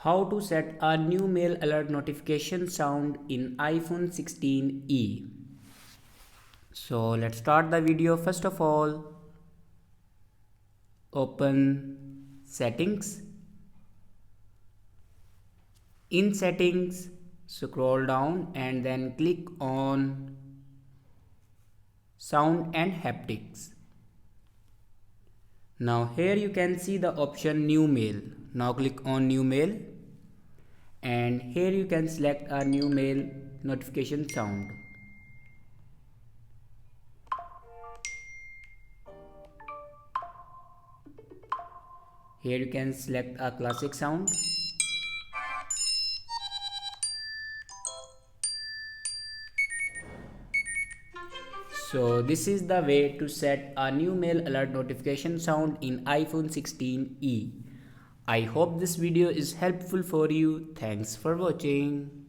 How to set a new mail alert notification sound in iPhone 16e. So let's start the video. First of all, open settings. In settings, scroll down and then click on sound and haptics. Now here you can see the option new mail. Now click on new mail and here you can select a new mail notification sound. Here you can select a classic sound. So this is the way to set a new mail alert notification sound in iPhone 16e. I hope this video is helpful for you. Thanks for watching.